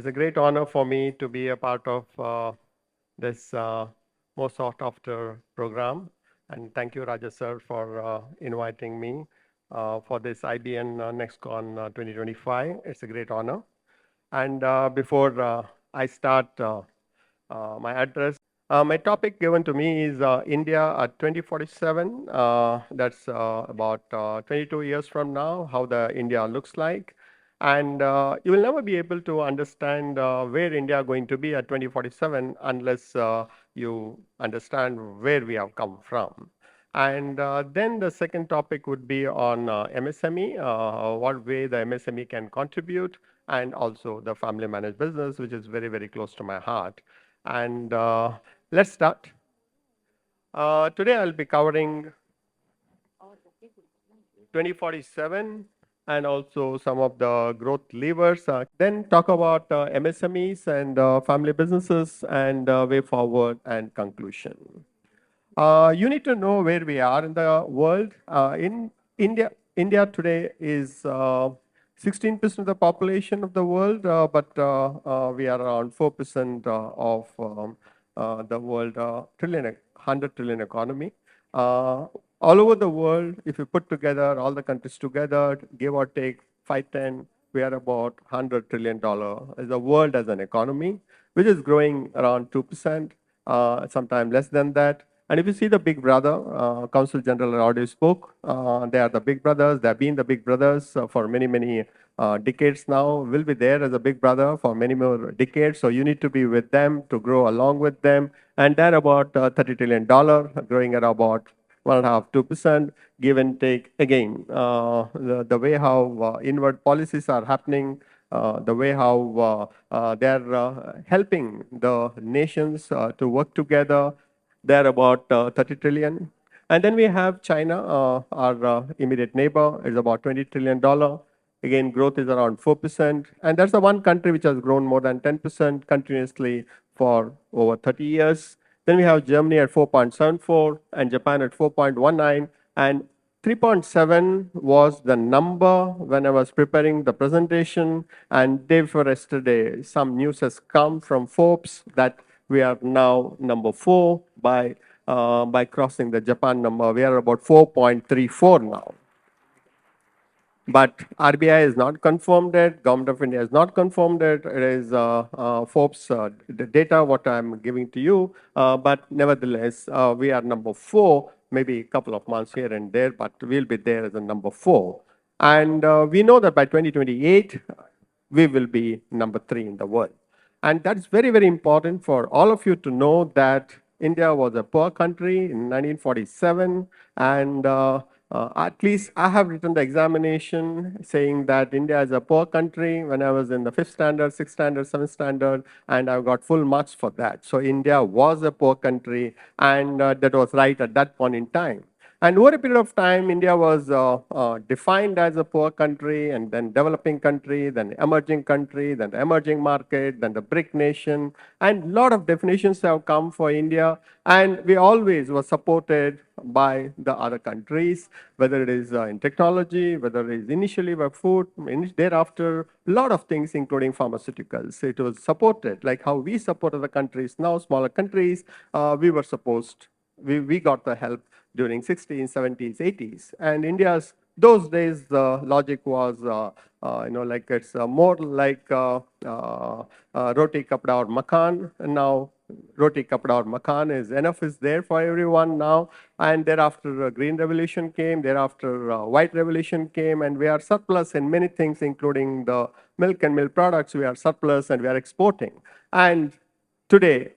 It's a great honor for me to be a part of this most sought after program. And thank you, Raja sir, for inviting me for this IBN NEXCON 2025. It's a great honor. And before I start my address, my topic given to me is India at 2047. That's about 22 years from now, how the India looks like. And you will never be able to understand where India is going to be at 2047 unless you understand where we have come from. And then the second topic would be on MSME, what way the MSME can contribute, and also the family managed business, which is very, very close to my heart. And let's start. Today I'll be covering 2047 and also some of the growth levers. Then talk about MSMEs and family businesses and way forward and conclusion. You need to know where we are in the world. In India today is 16% of the population of the world, but we are around 4% of the world 100 trillion economy. All over the world, if you put together all the countries together, give or take 510, we are about $100 trillion as a world as an economy, which is growing around 2%, sometimes less than that. And if you see the big brother, Council General already spoke, they are the big brothers. They have been the big brothers for many, many decades now, will be there as a big brother for many more decades. So you need to be with them to grow along with them. And they're about $30 trillion, growing at about 1.5%, 2%, give and take. Again, the way how inward policies are happening, the way how they're helping the nations to work together, they're about 30 trillion. And then we have China, our immediate neighbor, is about $20 trillion. Again, growth is around 4%. And that's the one country which has grown more than 10% continuously for over 30 years. Then we have Germany at 4.74 and Japan at 4.19. And 3.7 was the number when I was preparing the presentation. And day before yesterday, some news has come from Forbes that we are now number 4 by crossing the Japan number. We are about 4.34 now. But RBI has not confirmed it. Government of India has not confirmed it. It is Forbes the data what I'm giving to you. But nevertheless, we are number 4. Maybe a couple of months here and there, but we'll be there as a number 4. And we know that by 2028, we will be number 3 in the world. And that's very, very important for all of you to know that India was a poor country in 1947. And at least I have written the examination saying that India is a poor country when I was in the 5th standard, 6th standard, 7th standard, and I got full marks for that. So India was a poor country, and that was right at that point in time. And over a period of time, India was defined as a poor country, and then developing country, then emerging country, then the emerging market, then the BRIC nation. And a lot of definitions have come for India. And we always were supported by the other countries, whether it is in technology, whether it is initially by food, thereafter, a lot of things, including pharmaceuticals. It was supported, like how we support other countries now, smaller countries, we were supposed, we got the help during 60s, 70s, 80s. And India's, those days, the logic was, like it's more like roti, kapda, or makan. And now roti, kapda, or makan is enough is there for everyone now. And thereafter, green revolution came. Thereafter, white revolution came. And we are surplus in many things, including the milk and milk products. We are surplus and we are exporting. And today,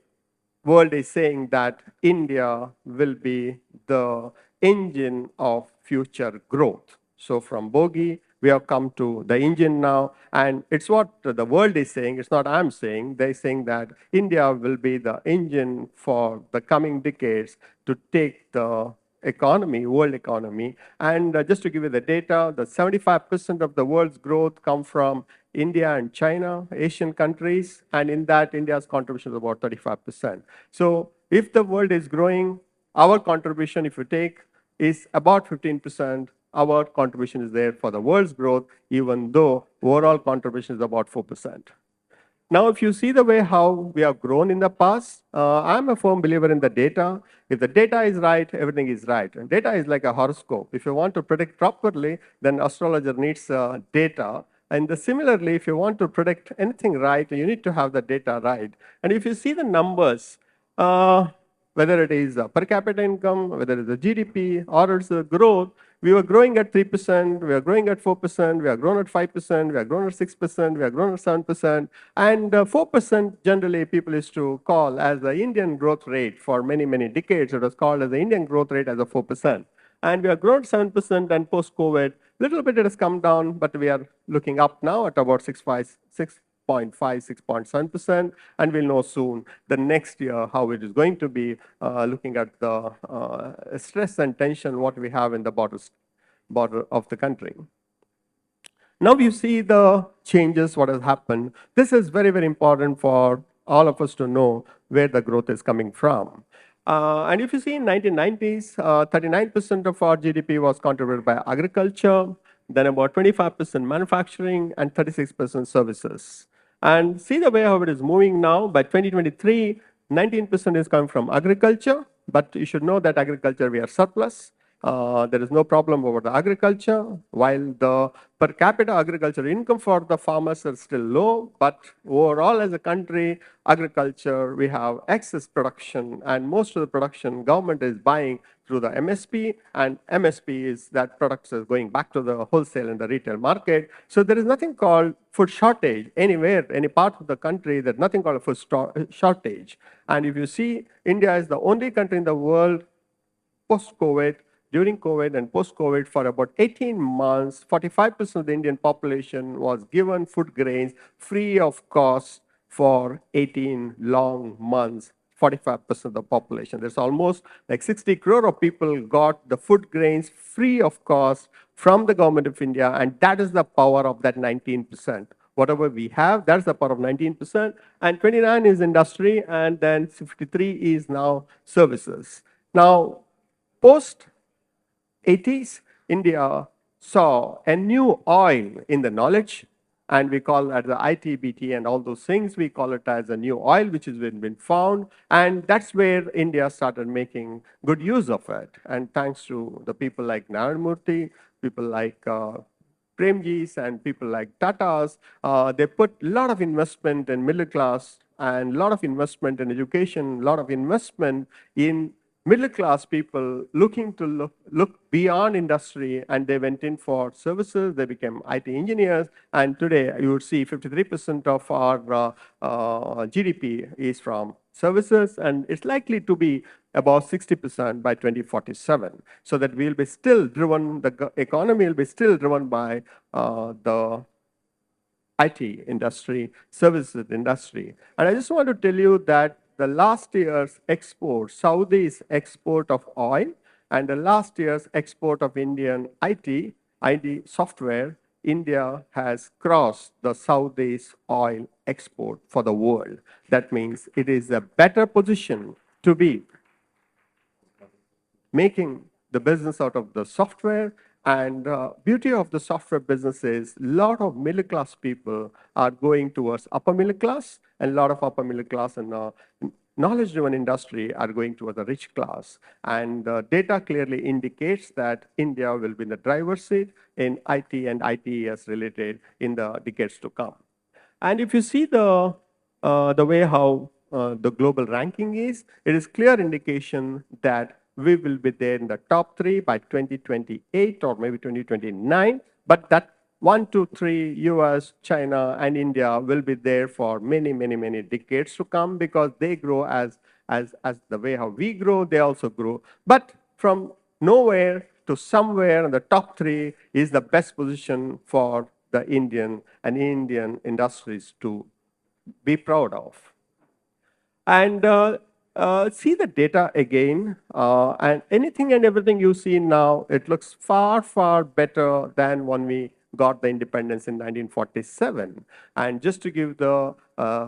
world is saying that India will be the engine of future growth. So from bogie, we have come to the engine now, and it's what the world is saying. It's not I'm saying. They're saying that India will be the engine for the coming decades to take the economy, world economy. And just to give you the data, the 75% of the world's growth come from India and China, Asian countries, and in that, India's contribution is about 35%. So if the world is growing, our contribution, if you take, is about 15%. Our contribution is there for the world's growth, even though overall contribution is about 4%. Now, if you see the way how we have grown in the past, I'm a firm believer in the data. If the data is right, everything is right. And data is like a horoscope. If you want to predict properly, then astrologer needs data. And similarly, if you want to predict anything right, you need to have the data right. And if you see the numbers, whether it is per capita income, whether it is the GDP, or it's the growth, we were growing at 3%, we are growing at 4%, we are growing at 5%, we are growing at 6%, we are growing at 7%, and 4% generally people used to call as the Indian growth rate for many, many decades. It was called as the Indian growth rate as a 4%. And we are growing 7%, and post-COVID, little bit it has come down, but we are looking up now at about 6.7%, and we'll know soon the next year how it is going to be, looking at the stress and tension what we have in the border of the country. Now you see the changes, what has happened. This is very, very important for all of us to know where the growth is coming from. And if you see in 1990s, 39% of our GDP was contributed by agriculture, then about 25% manufacturing, and 36% services. And see the way how it is moving now. By 2023, 19% is coming from agriculture, but you should know that agriculture we are surplus. There is no problem over the agriculture, while the per capita agriculture income for the farmers are still low, but overall as a country, agriculture, we have excess production, and most of the production government is buying through the MSP, and MSP is that products are going back to the wholesale and the retail market. So there is nothing called food shortage anywhere, any part of the country, there's nothing called a food shortage. And if you see, India is the only country in the world post-COVID, during COVID and post-COVID, for about 18 months, 45% of the Indian population was given food grains free of cost for 18 long months. 45% of the population. There's almost like 60 crore of people got the food grains free of cost from the government of India, and that is the power of that 19%. Whatever we have, that's the power of 19%, and 29 is industry, and then 53 is now services. Now, post 80s, India saw a new oil in the knowledge, and we call that the IT, and all those things. We call it as a new oil, which has been found, and that's where India started making good use of it. And thanks to the people like Narayana Murthy, people like Premjis, and people like Tatas, they put a lot of investment in middle class, and a lot of investment in education, a lot of investment in middle class people looking to look beyond industry, and they went in for services, they became IT engineers, and today you would see 53% of our GDP is from services, and it's likely to be about 60% by 2047. So that we'll be still driven, the economy will be still driven by the IT industry, services industry. And I just want to tell you that the last year's export, Saudi's export of oil, and the last year's export of Indian IT software, India has crossed the Saudi's oil export for the world. That means it is a better position to be making the business out of the software. And beauty of the software business is a lot of middle class people are going towards upper middle class, and a lot of upper middle class and knowledge-driven industry are going towards the rich class. And data clearly indicates that India will be in the driver's seat in IT and ITES related in the decades to come. And if you see the way how the global ranking is, it is clear indication that we will be there in the top 3 by 2028 or maybe 2029. But that 1, 2, 3, US, China, and India will be there for many, many, many decades to come, because they grow as the way how we grow, they also grow. But from nowhere to somewhere, in the top 3 is the best position for the Indian and Indian industries to be proud of. And see the data again, and anything and everything you see now, it looks far, far better than when we got the independence in 1947. And just to give the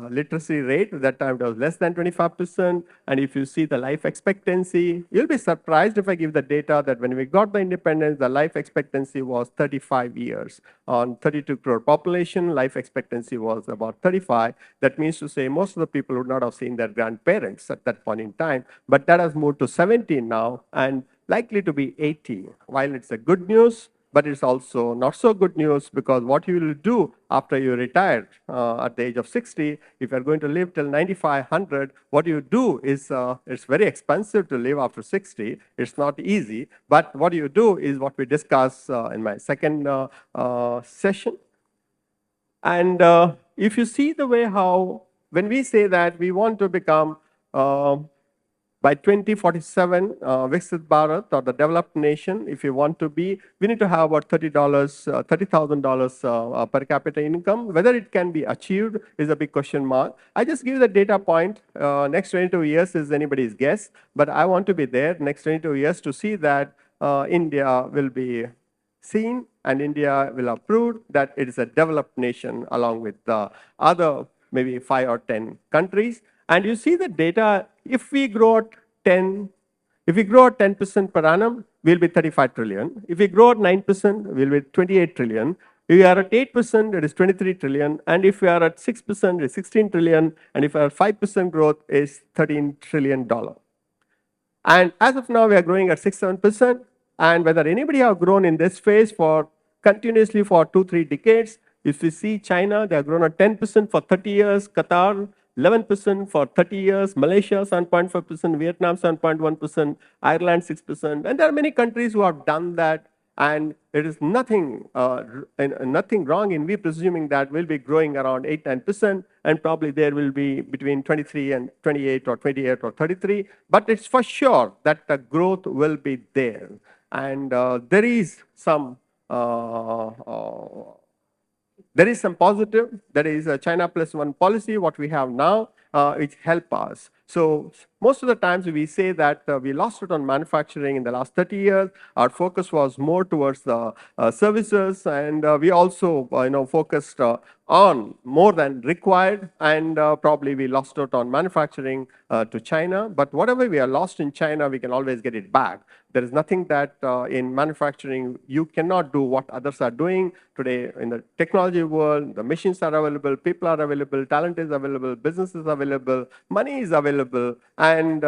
literacy rate, at that time it was less than 25%. And if you see the life expectancy, you'll be surprised if I give the data that when we got the independence, the life expectancy was 35 years. On 32 crore population, life expectancy was about 35. That means to say most of the people would not have seen their grandparents at that point in time. But that has moved to 70 now and likely to be 80. While it's a good news, but it's also not so good news, because what you will do after you retire at the age of 60, if you're going to live till 95, 100, what you do is, it's very expensive to live after 60. It's not easy. But what you do is what we discuss in my second session. And if you see the way how, when we say that we want to become by 2047, Viksit Bharat, or the developed nation, if you want to be, we need to have about $30,000 per capita income. Whether it can be achieved is a big question mark. I just give the data point. Next 22 years is anybody's guess, but I want to be there next 22 years to see that India will be seen and India will approve that it is a developed nation along with the other maybe 5 or 10 countries. And you see the data, if we grow at 10% per annum, we'll be 35 trillion. If we grow at 9%, we'll be 28 trillion. If we are at 8%, it is 23 trillion. And if we are at 6%, it's 16 trillion. And if we are at 5% growth, it's $13 trillion. And as of now, we are growing at 6-7%. And whether anybody have grown in this phase for continuously for 2-3 decades, if we see China, they have grown at 10% for 30 years, Qatar, 11% for 30 years, Malaysia 7.5%, Vietnam 7.1%, Ireland 6%. And there are many countries who have done that. And there is nothing wrong in we presuming that we'll be growing around 8-9%, and probably there will be between 23 and 28 or 28 or 33. But it's for sure that the growth will be there. And there is some positive. There is a China plus one policy, what we have now, which help us. So most of the times we say that we lost it on manufacturing in the last 30 years. Our focus was more towards the services, and we also focused on more than required, and probably we lost out on manufacturing to China. But whatever we are lost in China, we can always get it back. There is nothing that in manufacturing you cannot do what others are doing. Today in the technology world, the machines are available, people are available, talent is available, business is available, money is available. And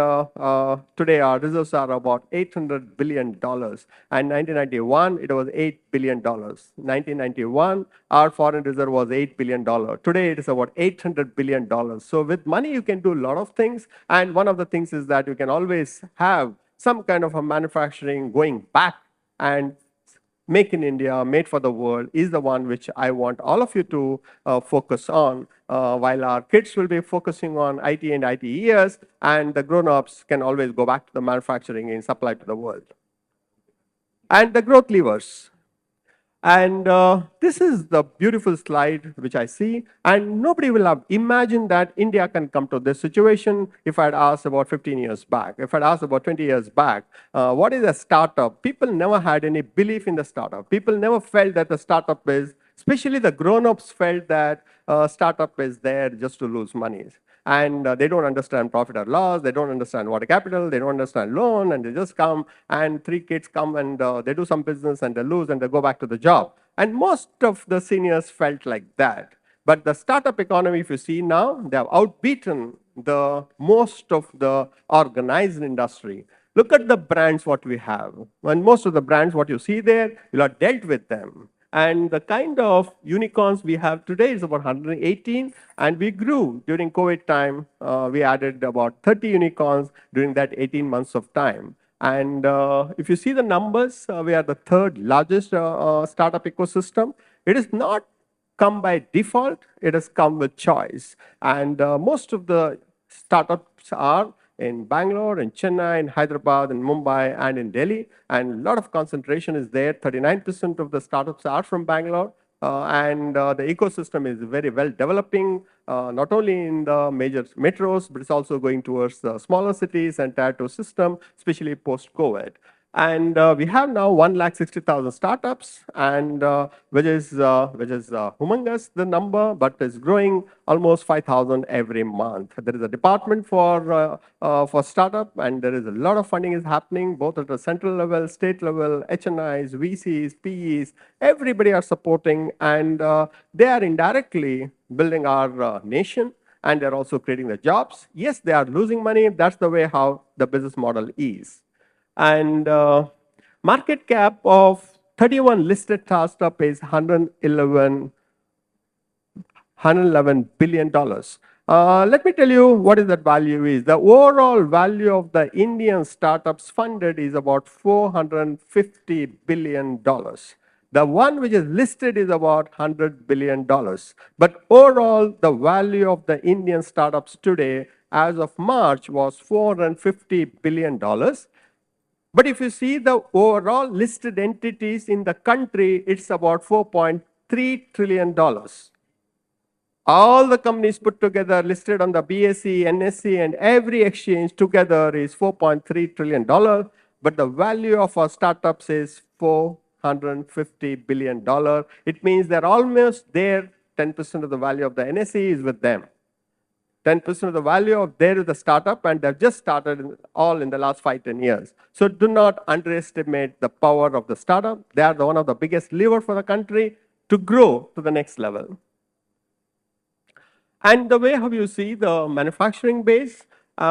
today our reserves are about $800 billion. And 1991, it was $8 billion. 1991, our foreign reserve was $8 billion. Today, it is about $800 billion. So with money, you can do a lot of things. And one of the things is that you can always have some kind of a manufacturing going back, and Make in India, made for the world is the one which I want all of you to focus on, while our kids will be focusing on IT and ITES, and the grown-ups can always go back to the manufacturing and supply to the world. And the growth levers. And this is the beautiful slide which I see. And nobody will have imagined that India can come to this situation if I'd asked about 15 years back. If I'd asked about 20 years back, what is a startup? People never had any belief in the startup. People never felt that the startup is, especially the grown-ups felt that startup is there just to lose money. And they don't understand profit or loss, they don't understand water capital, they don't understand loan, and they just come, and 3 kids come and they do some business and they lose and they go back to the job. And most of the seniors felt like that. But the startup economy, if you see now, they have outbeaten the most of the organized industry. Look at the brands what we have. And most of the brands what you see there, you'll have dealt with them. And the kind of unicorns we have today is about 118, and we grew during COVID time. We added about 30 unicorns during that 18 months of time. And if you see the numbers, we are the 3rd largest startup ecosystem. It is not come by default, it has come with choice. And most of the startups are in Bangalore, in Chennai, in Hyderabad, in Mumbai, and in Delhi. And a lot of concentration is there. 39% of the startups are from Bangalore. And the ecosystem is very well developing, not only in the major metros, but it's also going towards the smaller cities and Tier 2 system, especially post-COVID. And we have now 160,000 startups, and which is humongous, the number, but is growing almost 5,000 every month. There is a department for startup, and there is a lot of funding is happening both at the central level, state level, HNIs, VCs, PEs. Everybody are supporting, and they are indirectly building our nation, and they're also creating the jobs. Yes, they are losing money. That's the way how the business model is. And market cap of 31 listed startup is $111 billion. Let me tell you what is that value is. The overall value of the Indian startups funded is about $450 billion. The one which is listed is about $100 billion. But overall, the value of the Indian startups today, as of March, was $450 billion. But if you see the overall listed entities in the country, it's about $4.3 trillion. All the companies put together listed on the BSE, NSE, and every exchange together is $4.3 trillion. But the value of our startups is $450 billion. It means they're almost there. 10% of the value of the NSE is with them. 10% of the value of there is the startup, and they've just started all in the last 5-10 years. So do not underestimate the power of the startup. They are one of the biggest lever for the country to grow to the next level. And the way how you see the manufacturing base, we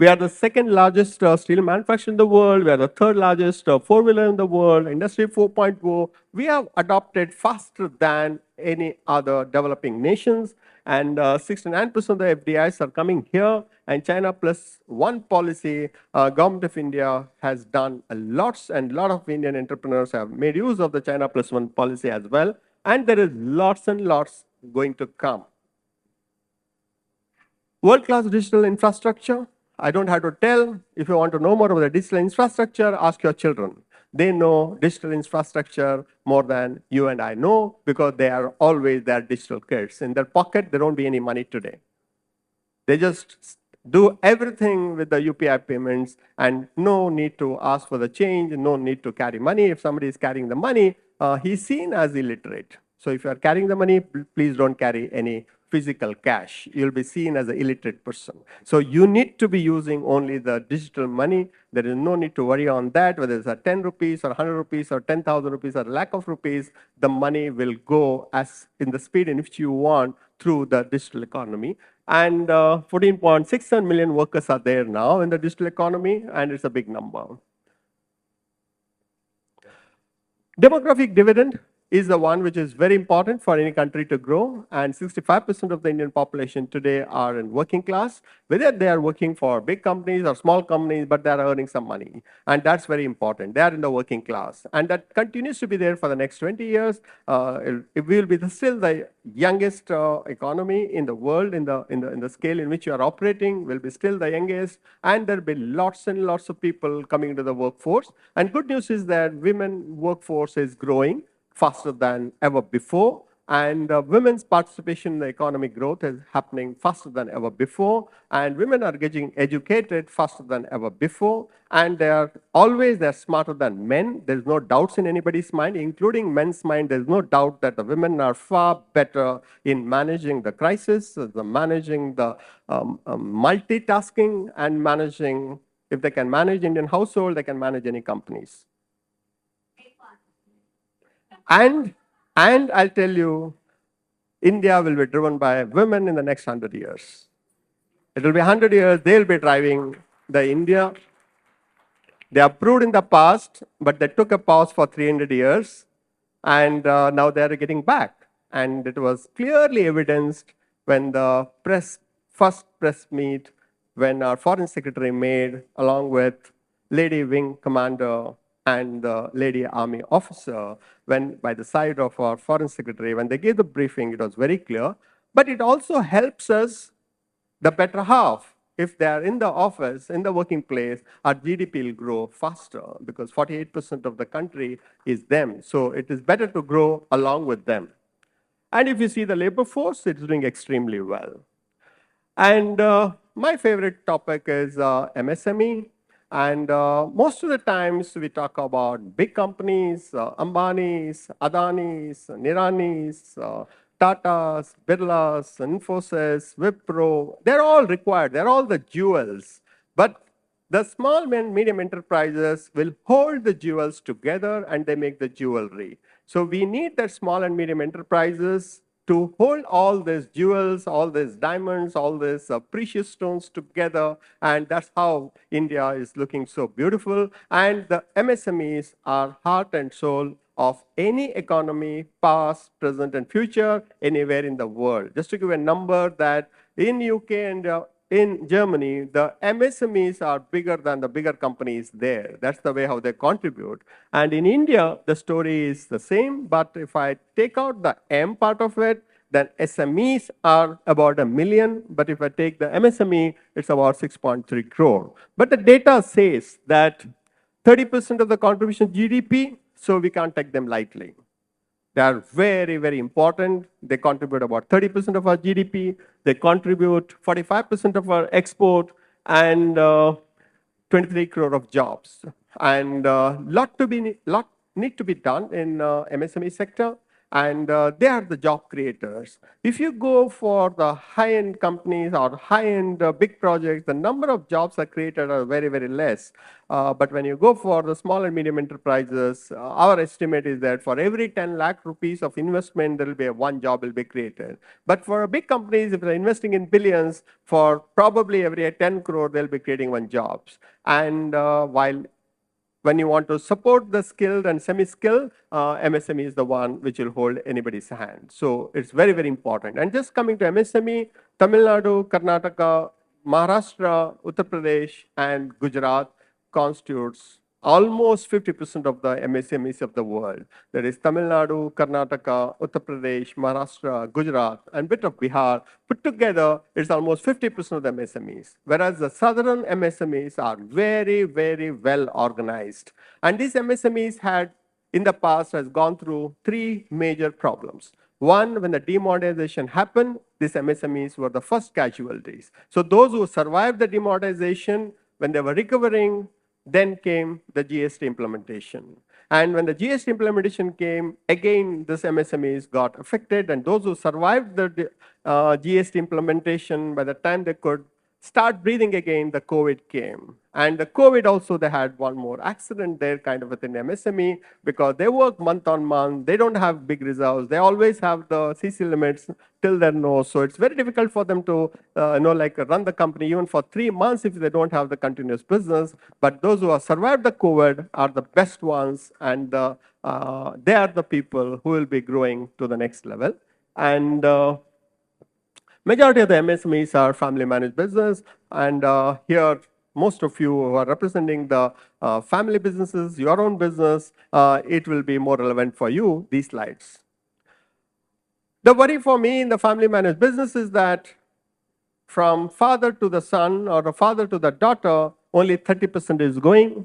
are the second largest steel manufacturer in the world. We are the third largest four-wheeler in the world, Industry 4.0. We have adopted faster than any other developing nations. And 69% of the FDIs are coming here. And China plus one policy, government of India has done a lot, and a lot of Indian entrepreneurs have made use of the China plus one policy as well. And there is lots and lots going to come. World-class digital infrastructure. I don't have to tell. If you want to know more about the digital infrastructure, ask your children. They know digital infrastructure more than you and I know, because they are always their digital kids. In their pocket, there won't be any money today. They just do everything with the UPI payments, and no need to ask for the change, no need to carry money. If somebody is carrying the money, he's seen as illiterate. So if you are carrying the money, please don't carry any physical cash. You'll be seen as an illiterate person. So you need to be using only the digital money. There is no need to worry on that, whether it's 10 rupees or 100 rupees or 10,000 rupees or a lakh of rupees. The money will go as in the speed in which you want through the digital economy. And 14.67 million workers are there now in the digital economy, and it's a big number. Demographic dividend is the one which is very important for any country to grow, and 65% of the Indian population today are in working class, whether they are working for big companies or small companies, but they are earning some money, and that's very important. They are in the working class, and that continues to be there for the next 20 years. It will be still the youngest economy in the world, in the scale in which you are operating, will be still the youngest, and there will be lots and lots of people coming into the workforce. And good news is that women workforce is growing faster than ever before, and women's participation in the economic growth is happening faster than ever before, and women are getting educated faster than ever before, and they're smarter than men. There's no doubts in anybody's mind, including men's mind. There's no doubt that the women are far better in managing the crisis, managing the multitasking, and managing, if they can manage Indian household, they can manage any companies. And I'll tell you, India will be driven by women in the next 100 years. It will be 100 years, they'll be driving the India. They are proved in the past, but they took a pause for 300 years, and now they are getting back. And it was clearly evidenced when the first press meet, when our foreign secretary made, along with Lady Wing Commander and the lady army officer, when by the side of our foreign secretary, when they gave the briefing, it was very clear. But it also helps us, the better half. If they are in the office, in the working place, our GDP will grow faster, because 48% of the country is them. So it is better to grow along with them. And if you see the labor force, it's doing extremely well. And my favorite topic is MSME. And most of the times we talk about big companies, Ambani's, Adani's, Nirani's, Tata's, Birla's, Infosys, Wipro. They're all required. They're all the jewels. But the small and medium enterprises will hold the jewels together and they make the jewelry. So we need that small and medium enterprises to hold all these jewels, all these diamonds, all these precious stones together. And that's how India is looking so beautiful. And the MSMEs are heart and soul of any economy, past, present, and future, anywhere in the world. Just to give a number that in UK and in Germany, the MSMEs are bigger than the bigger companies there. That's the way how they contribute. And in India, the story is the same, but if I take out the M part of it, then SMEs are about 1 million, but if I take the MSME, it's about 6.3 crore. But the data says that 30% of the contribution GDP, so we can't take them lightly. They are very, very important. They contribute about 30% of our GDP. They contribute 45% of our export and 23 crore of jobs. And lot need to be done in MSME sector. And they are the job creators. If you go for the high-end companies or high-end big projects, the number of jobs are created are very, very less. But when you go for the small and medium enterprises, our estimate is that for every 10 lakh rupees of investment, there will be one job will be created. But for big companies, if they're investing in billions, for probably every 10 crore, they'll be creating one jobs. And while when you want to support the skilled and semi-skilled, MSME is the one which will hold anybody's hand. So it's very, very important. And just coming to MSME, Tamil Nadu, Karnataka, Maharashtra, Uttar Pradesh, and Gujarat constitutes almost 50% of the MSMEs of the world. That is Tamil Nadu, Karnataka, Uttar Pradesh, Maharashtra, Gujarat, and bit of Bihar. Put together, it's almost 50% of the MSMEs. Whereas the southern MSMEs are very, very well organized. And these MSMEs had, in the past, has gone through three major problems. One, when the demonetization happened, these MSMEs were the first casualties. So those who survived the demonetization, when they were recovering, then came the GST implementation. And when the GST implementation came, again, this MSMEs got affected. And those who survived the GST implementation, by the time they could start breathing again, the COVID came. And the COVID also, they had one more accident there kind of within MSME because they work month on month. They don't have big reserves. They always have the CC limits till their nose. So it's very difficult for them to run the company even for 3 months if they don't have the continuous business. But those who have survived the COVID are the best ones. And they are the people who will be growing to the next level. And majority of the MSMEs are family managed business. And here, most of you who are representing the family businesses, your own business, it will be more relevant for you, these slides. The worry for me in the family managed business is that from father to the son or the father to the daughter, only 30% is going.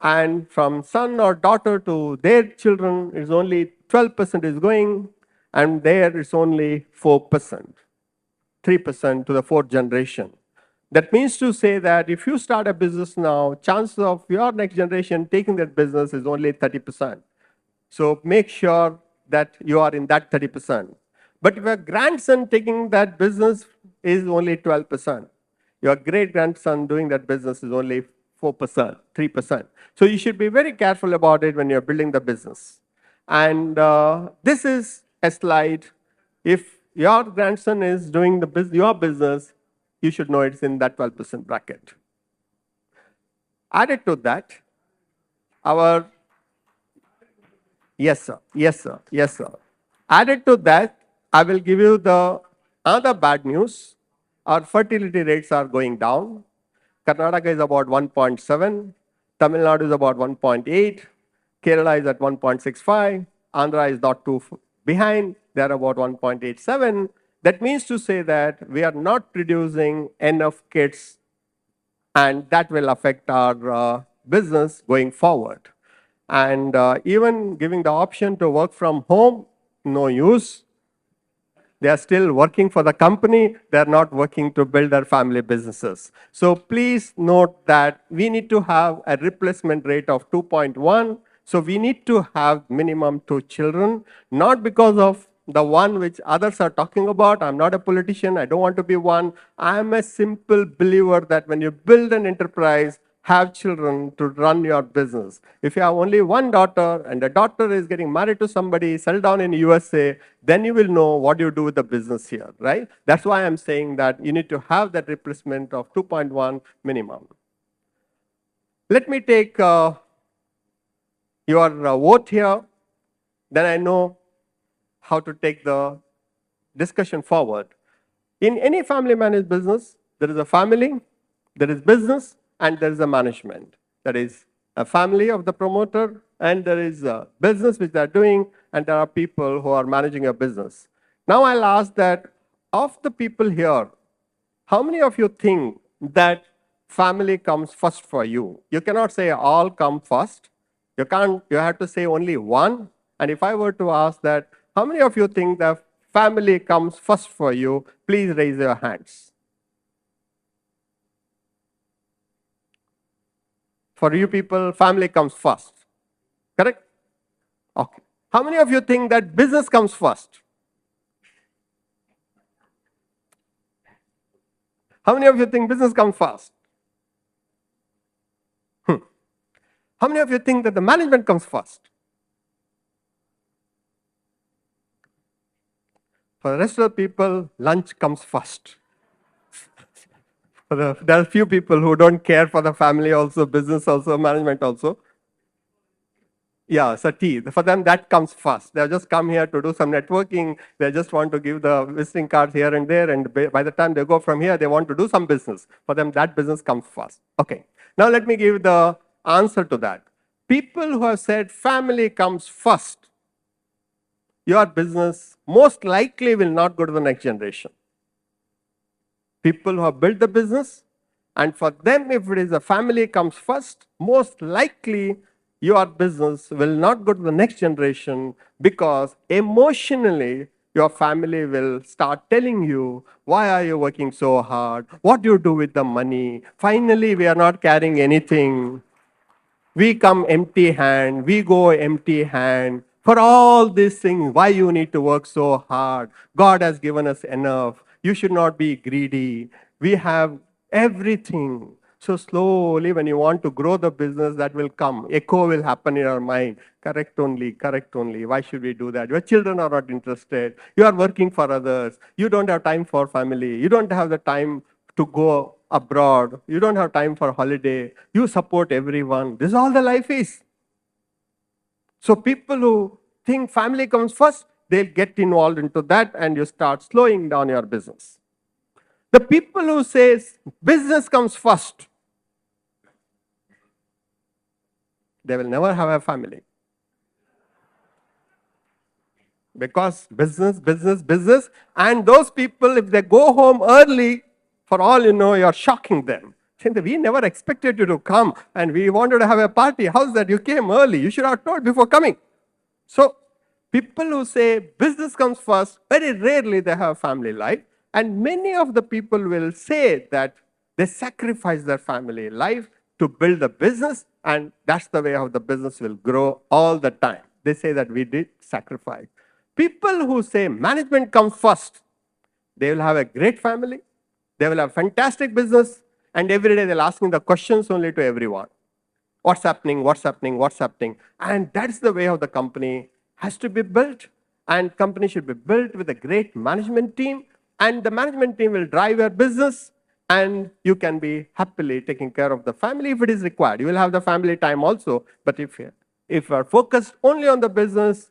And from son or daughter to their children, is only 12% is going. And there is only 4%, 3% to the fourth generation. That means to say that if you start a business now, chances of your next generation taking that business is only 30%. So make sure that you are in that 30%. But if your grandson taking that business is only 12%, your great-grandson doing that business is only 4%, 3%. So you should be very careful about it when you're building the business. And this is a slide. If your grandson is doing your business, you should know it's in that 12% bracket. Added to that, yes, sir. Added to that, I will give you the other bad news. Our fertility rates are going down. Karnataka is about 1.7, Tamil Nadu is about 1.8, Kerala is at 1.65, Andhra is not too behind, they are about 1.87. That means to say that we are not producing enough kids, and that will affect our business going forward. And even giving the option to work from home, no use. They are still working for the company. They are not working to build their family businesses. So please note that we need to have a replacement rate of 2.1. So we need to have minimum 2 children, not because of the one which others are talking about. I'm not a politician. I don't want to be one. I'm a simple believer that when you build an enterprise, have children to run your business. If you have only one daughter and the daughter is getting married to somebody, settle down in USA, then you will know what you do with the business here, right? That's why I'm saying that you need to have that replacement of 2.1 minimum. Let me take your vote here. Then I know how to take the discussion forward. In any family managed business, there is a family, there is business, and there is a management. That is a family of the promoter, and there is a business which they are doing, and there are people who are managing a business. Now I'll ask that of the people here, how many of you think that family comes first for you? You cannot say all come first. You have to say only one. And if I were to ask that, how many of you think that family comes first for you? Please raise your hands. For you people, family comes first. Correct? Okay. How many of you think that business comes first? How many of you think business comes first? How many of you think that the management comes first? For the rest of the people, lunch comes first. There are few people who don't care for the family also, business also, management also. Yeah, so tea. For them, that comes first. They just come here to do some networking. They just want to give the visiting cards here and there. And by the time they go from here, they want to do some business. For them, that business comes first. Okay. Now let me give the answer to that. People who have said family comes first, your business most likely will not go to the next generation. People who have built the business, and for them, if it is a family comes first, most likely your business will not go to the next generation, because emotionally your family will start telling you, why are you working so hard? What do you do with the money? Finally, we are not carrying anything. We come empty hand, we go empty hand. For all these things, why you need to work so hard? God has given us enough. You should not be greedy. We have everything. So slowly, when you want to grow the business, that will come. Echo will happen in your mind. Correct only, correct only. Why should we do that? Your children are not interested. You are working for others. You don't have time for family. You don't have the time to go abroad. You don't have time for holiday. You support everyone. This is all the life is. So people who think family comes first, they'll get involved into that, and you start slowing down your business. The people who says business comes first, they will never have a family. Because business, and those people, if they go home early, for all you know, you're shocking them. Saying, we never expected you to come, and we wanted to have a party. How's that? You came early. You should have told before coming. So people who say business comes first, very rarely they have a family life. And many of the people will say that they sacrifice their family life to build the business, and that's the way how the business will grow all the time. They say that we did sacrifice. People who say management comes first, they will have a great family, they will have fantastic business, and every day they're asking the questions only to everyone. What's happening, what's happening, what's happening? And that's the way how the company has to be built. And company should be built with a great management team, and the management team will drive your business, and you can be happily taking care of the family if it is required. You will have the family time also, but if you are focused only on the business,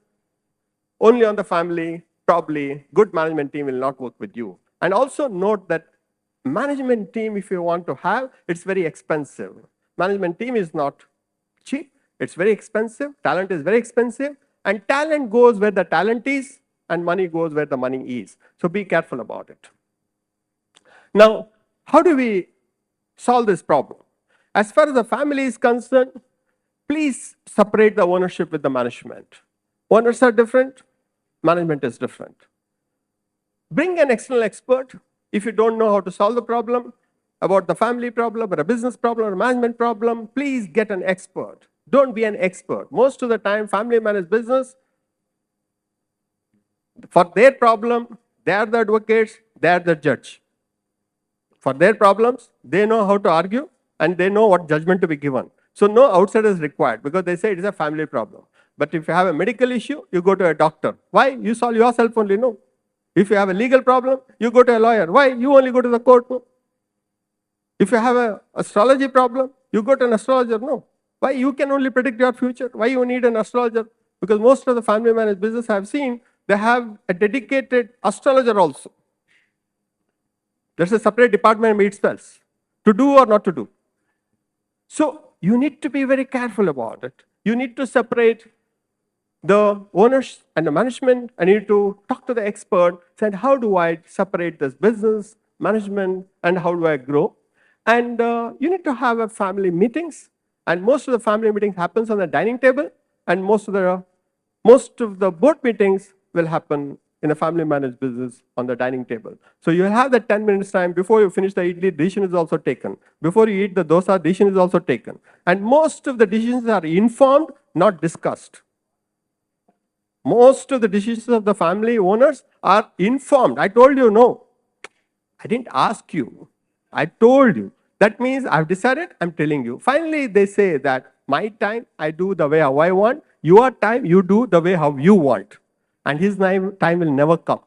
only on the family, probably good management team will not work with you. And also note that management team, if you want to have, it's very expensive. Management team is not cheap. It's very expensive. Talent is very expensive. And talent goes where the talent is, and money goes where the money is. So be careful about it. Now, how do we solve this problem? As far as the family is concerned, please separate the ownership with the management. Owners are different. Management is different. Bring an external expert. If you don't know how to solve the problem, about the family problem, or a business problem, or a management problem, please get an expert. Don't be an expert. Most of the time, family managed business, for their problem, they are the advocates, they are the judge. For their problems, they know how to argue, and they know what judgment to be given. So no outsider is required, because they say it is a family problem. But if you have a medical issue, you go to a doctor. Why? You solve yourself only, no. If you have a legal problem, you go to a lawyer. Why? You only go to the court, no. If you have an astrology problem, you go to an astrologer, no. Why? You can only predict your future. Why you need an astrologer? Because most of the family managed business I have seen, they have a dedicated astrologer also. There's a separate department in itself to do or not to do. So you need to be very careful about it. You need to separate the owners and the management, and you need to talk to the expert, say, how do I separate this business, management, and how do I grow? And you need to have a family meetings, and most of the family meetings happens on the dining table, and most of the board meetings will happen in a family managed business on the dining table. So you have that 10 minutes time before you finish the idli, decision is also taken. Before you eat the dosa, decision is also taken. And most of the decisions are informed, not discussed. Most of the decisions of the family owners are informed. I told you, no. I didn't ask you. I told you. That means I've decided, I'm telling you. Finally, they say that my time, I do the way how I want. Your time, you do the way how you want. And his time will never come.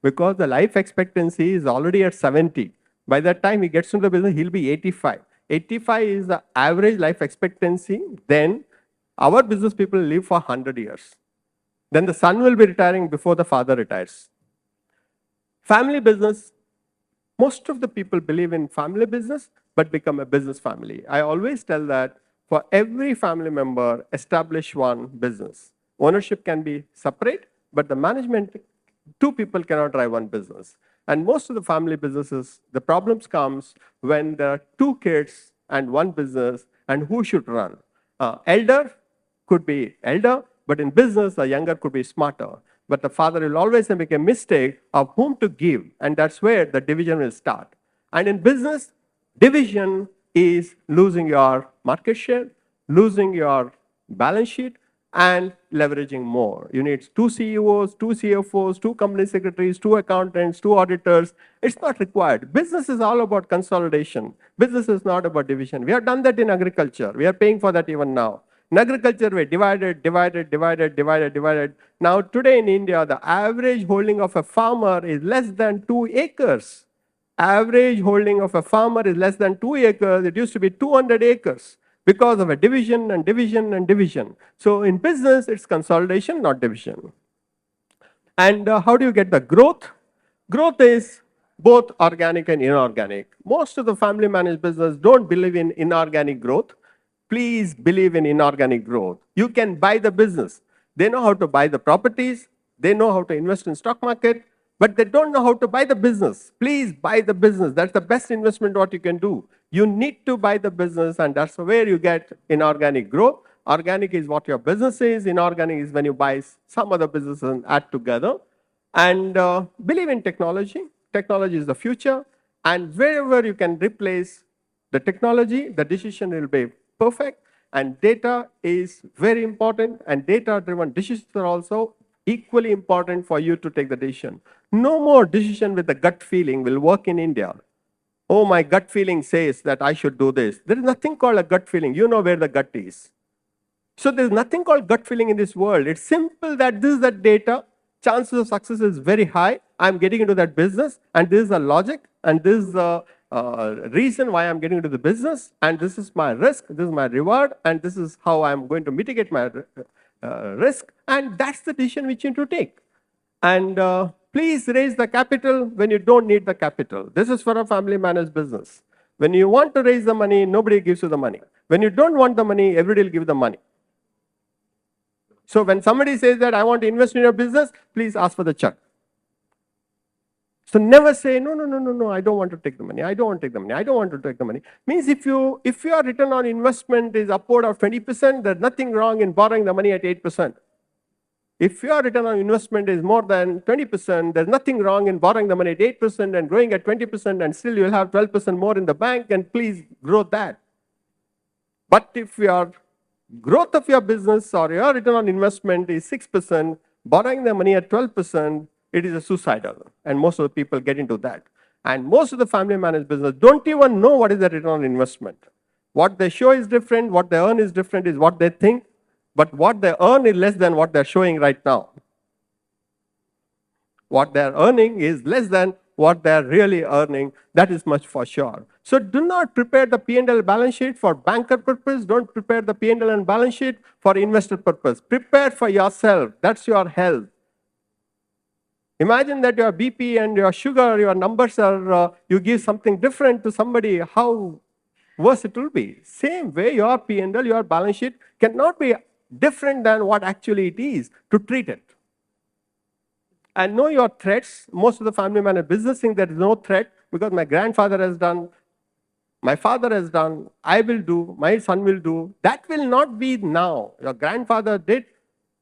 Because the life expectancy is already at 70. By that time he gets into the business, he'll be 85. 85 is the average life expectancy. Then our business people live for 100 years. Then the son will be retiring before the father retires. Family business, most of the people believe in family business, but become a business family. I always tell that for every family member, establish one business. Ownership can be separate, but the management, two people cannot drive one business. And most of the family businesses, the problems comes when there are two kids and one business, and who should run? Elder could be elder, but in business, the younger could be smarter. But the father will always make a mistake of whom to give, and that's where the division will start. And in business, division is losing your market share, losing your balance sheet, and leveraging more. You need two CEOs, two CFOs, two company secretaries, two accountants, two auditors. It's not required. Business is all about consolidation. Business is not about division. We have done that in agriculture. We are paying for that even now. In agriculture, we divided. Now, today in India, the average holding of a farmer is less than 2 acres. Average holding of a farmer is less than 2 acres. It used to be 200 acres because of a division and division and division. So in business, it's consolidation, not division. And how do you get the growth? Growth is both organic and inorganic. Most of the family managed business don't believe in inorganic growth. Please believe in inorganic growth. You can buy the business. They know how to buy the properties. They know how to invest in stock market, but they don't know how to buy the business. Please buy the business. That's the best investment what you can do. You need to buy the business, and that's where you get inorganic growth. Organic is what your business is. Inorganic is when you buy some other businesses and add together. And believe in technology. Technology is the future. And wherever you can replace the technology, the decision will be perfect. And data is very important. And data-driven decisions are also equally important for you to take the decision. No more decision with the gut feeling will work in India. Oh, my gut feeling says that I should do this. There is nothing called a gut feeling. You know where the gut is. So there's nothing called gut feeling in this world. It's simple that this is the data. Chances of success is very high. I'm getting into that business, and this is the logic, and this is the reason why I'm getting into the business, and this is my risk, this is my reward, and this is how I'm going to mitigate my risk, and that's the decision which you need to take. And please raise the capital when you don't need the capital. This is for a family managed business. When you want to raise the money, nobody gives you the money. When you don't want the money, everybody will give the money. So when somebody says that I want to invest in your business, please ask for the check. So never say, no, I don't want to take the money. I don't want to take the money. I don't want to take the money. Means if your return on investment is upward of 20%, there's nothing wrong in borrowing the money at 8%. If your return on investment is more than 20%, there's nothing wrong in borrowing the money at 8% and growing at 20%, and still you'll have 12% more in the bank, and please grow that. But if your growth of your business or your return on investment is 6%, borrowing the money at 12%, it is a suicidal. And most of the people get into that. And most of the family managed business don't even know what is the return on investment. What they show is different, what they earn is different, is what they think. But what they earn is less than what they're showing right now. What they're earning is less than what they're really earning. That is much for sure. So do not prepare the P&L balance sheet for banker purpose. Don't prepare the P&L and balance sheet for investor purpose. Prepare for yourself. That's your health. Imagine that your BP and your sugar, your numbers are, you give something different to somebody, how worse it will be. Same way, your P&L, your balance sheet cannot be different than what actually it is to treat it. And know your threats. Most of the family man business think there is no threat because my grandfather has done, my father has done, I will do, my son will do. That will not be now. Your grandfather did,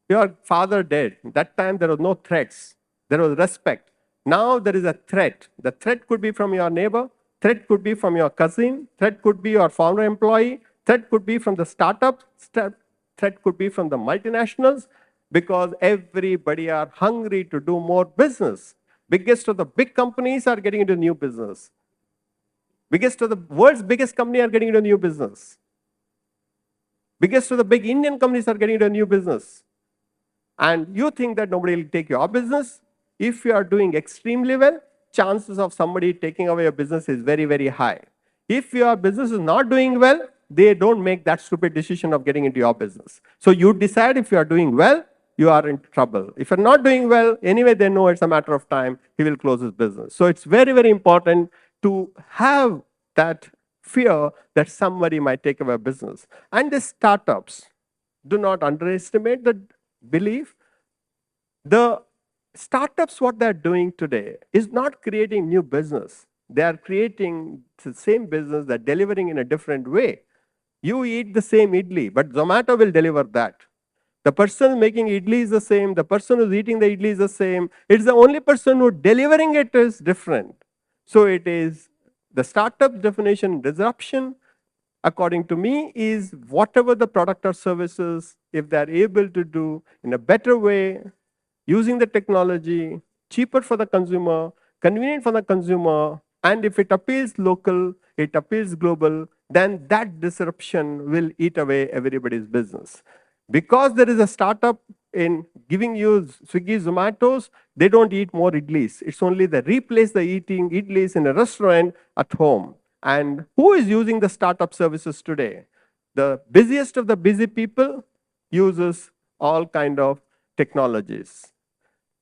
your father did. That time there was no threats. There was respect. Now there is a threat. The threat could be from your neighbor, threat could be from your cousin, threat could be your former employee, threat could be from the startup, threat could be from the multinationals, because everybody are hungry to do more business. Biggest of the big companies are getting into new business. Biggest of the world's biggest company are getting into new business. Biggest of the big Indian companies are getting into new business. And you think that nobody will take your business? If you are doing extremely well, chances of somebody taking away your business is very, very high. If your business is not doing well, they don't make that stupid decision of getting into your business. So you decide if you are doing well, you are in trouble. If you're not doing well, anyway, they know it's a matter of time, he will close his business. So it's very, very important to have that fear that somebody might take away business. And the startups, do not underestimate the belief. The startups, what they're doing today is not creating new business. They are creating the same business, they're delivering in a different way. You eat the same idli, but Zomato will deliver that. The person making idli is the same, the person who's eating the idli is the same. It's the only person who delivering it is different. So it is the startup definition, disruption, according to me, is whatever the product or services, if they're able to do in a better way, using the technology, cheaper for the consumer, convenient for the consumer, and if it appeals local, it appeals global, then that disruption will eat away everybody's business. Because there is a startup in giving you Swiggy, Zomatos, they don't eat more idlis. It's only they replace the eating idlis in a restaurant at home. And who is using the startup services today? The busiest of the busy people uses all kind of technologies.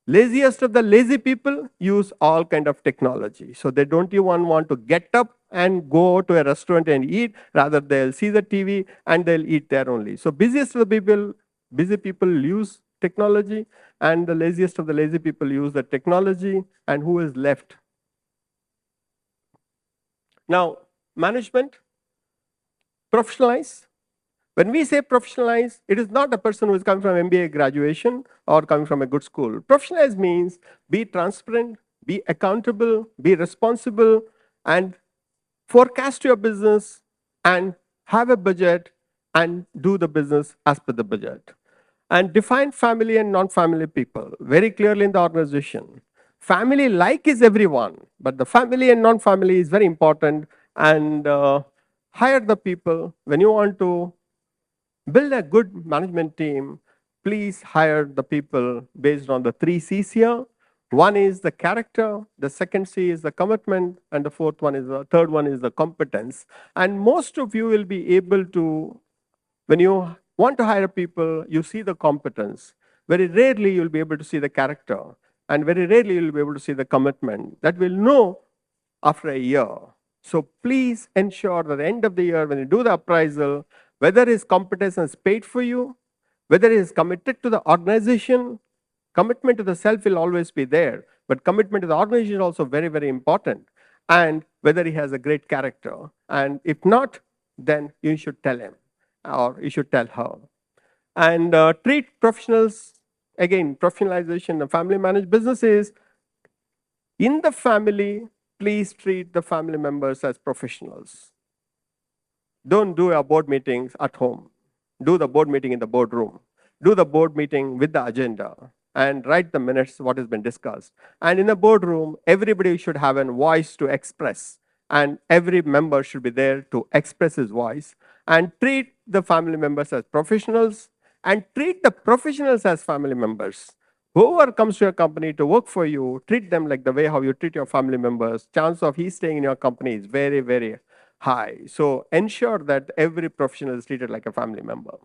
Laziest of the lazy people use all kind of technology. So they don't even want to get up and go to a restaurant and eat. Rather, they'll see the TV and they'll eat there only. So busiest of the people, busy people use technology, and the laziest of the lazy people use the technology. And who is left? Now, management, professionalize. When we say professionalize, it is not a person who is coming from MBA graduation or coming from a good school. Professionalize means be transparent, be accountable, be responsible, and forecast your business and have a budget and do the business as per the budget. And define family and non-family people very clearly in the organization. Family like is everyone, but the family and non-family is very important. And hire the people. When you want to build a good management team, please hire the people based on the 3 C's here. One is the character, the second C is the commitment, and the third one is the competence. And most of you will be able to, when you want to hire people, you see the competence. Very rarely you'll be able to see the character, and very rarely you'll be able to see the commitment. That we'll know after a year. So please ensure that at the end of the year, when you do the appraisal, whether his competence is paid for you, whether he is committed to the organization. Commitment to the self will always be there, but commitment to the organization is also very, very important. And whether he has a great character. And if not, then you should tell him or you should tell her. And treat professionals again, professionalization of family managed businesses. In the family, please treat the family members as professionals. Don't do your board meetings at home. Do the board meeting in the boardroom. Do the board meeting with the agenda and write the minutes what has been discussed. And in the boardroom, everybody should have a voice to express, and every member should be there to express his voice, and treat the family members as professionals and treat the professionals as family members. Whoever comes to your company to work for you, treat them like the way how you treat your family members. Chance of he staying in your company is very, very high. So ensure that every professional is treated like a family member.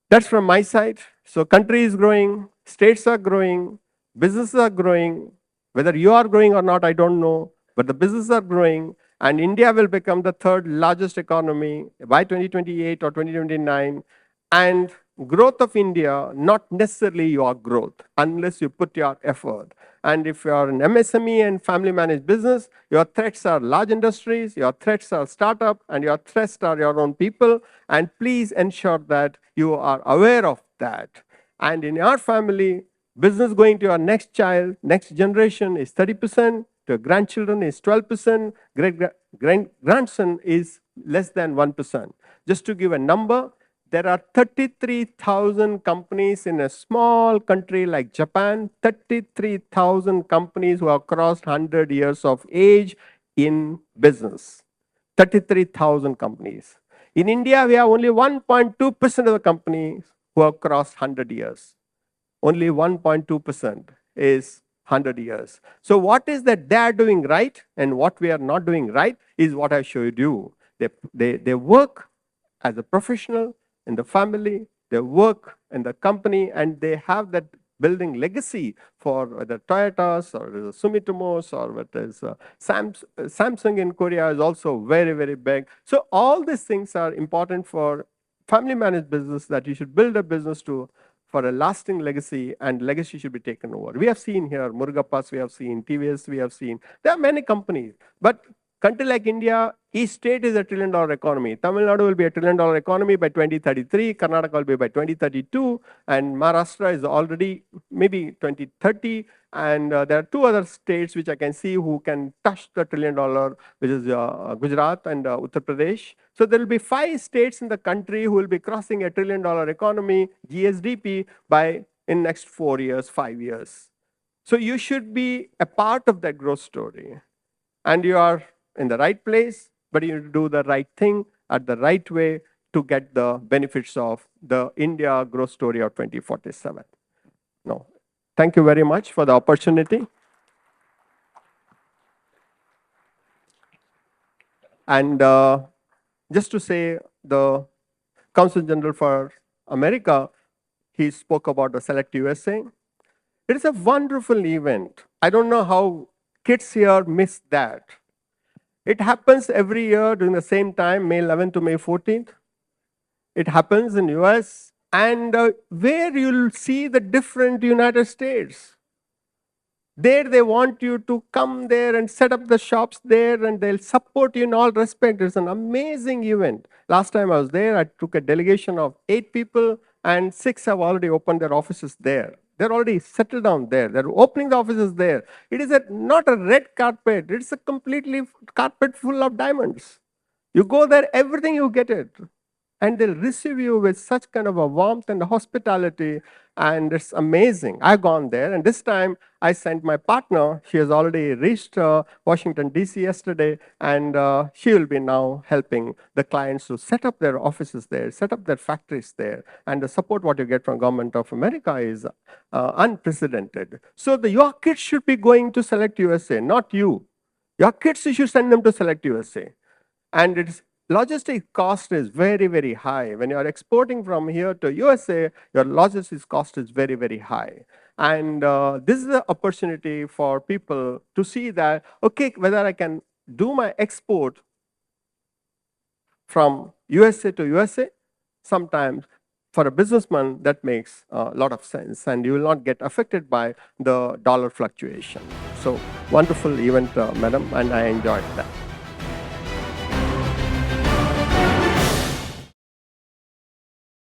That's from my side. So country is growing, states are growing, businesses are growing. Whether you are growing or not, I don't know, but the businesses are growing, and India will become the third largest economy by 2028 or 2029. And growth of India, not necessarily your growth, unless you put your effort. And if you are an MSME and family managed business, your threats are large industries, your threats are startup, and your threats are your own people. And please ensure that you are aware of that. And in your family, business going to your next child, next generation is 30%, to your grandchildren is 12%, grandson is less than 1%. Just to give a number, there are 33,000 companies in a small country like Japan, 33,000 companies who have crossed 100 years of age in business. 33,000 companies. In India, we have only 1.2% of the companies who have crossed 100 years. Only 1.2% is 100 years. So what is that they are doing right and what we are not doing right is what I showed you. They work as a professional in the family, they work in the company, and they have that building legacy for whether Toyotas or Sumitomos or what is Samsung in Korea is also very, very big. So all these things are important for family managed business, that you should build a business to for a lasting legacy, and legacy should be taken over. We have seen here Murugapas, we have seen TVS, we have seen, there are many companies, but country like India, each state is a $1 trillion economy. Tamil Nadu will be a $1 trillion economy by 2033, Karnataka will be by 2032, and Maharashtra is already maybe 2030. And there are two other states which I can see who can touch the $1 trillion, which is Gujarat and Uttar Pradesh. So there will be 5 states in the country who will be crossing a $1 trillion economy, GSDP, by in next 4 years, 5 years. So you should be a part of that growth story. And you are in the right place, but you need to do the right thing at the right way to get the benefits of the India growth story of 2047. No. Thank you very much for the opportunity. And just to say, the Counsel General for America, he spoke about the Select USA. It is a wonderful event. I don't know how kids here miss that. It happens every year during the same time, May 11th to May 14th. It happens in US, and where you'll see the different United States. There they want you to come there and set up the shops there, and they'll support you in all respect. It's an amazing event. Last time I was there, I took a delegation of 8 people, and 6 have already opened their offices there. They're already settled down there. They're opening the offices there. It is not a red carpet. It's a completely carpet full of diamonds. You go there, everything you get it. And they'll receive you with such kind of a warmth and hospitality, and it's amazing. I've gone there, and this time I sent my partner. She has already reached Washington, D.C. yesterday, and she will be now helping the clients to set up their offices there, set up their factories there, and the support what you get from Government of America is unprecedented. So your kids should be going to Select USA, not you. Your kids, you should send them to Select USA. And it's logistic cost is very, very high. When you are exporting from here to USA, your logistics cost is very, very high. And this is the opportunity for people to see that, okay, whether I can do my export from USA to USA, sometimes for a businessman, that makes a lot of sense, and you will not get affected by the dollar fluctuation. So wonderful event, madam, and I enjoyed that.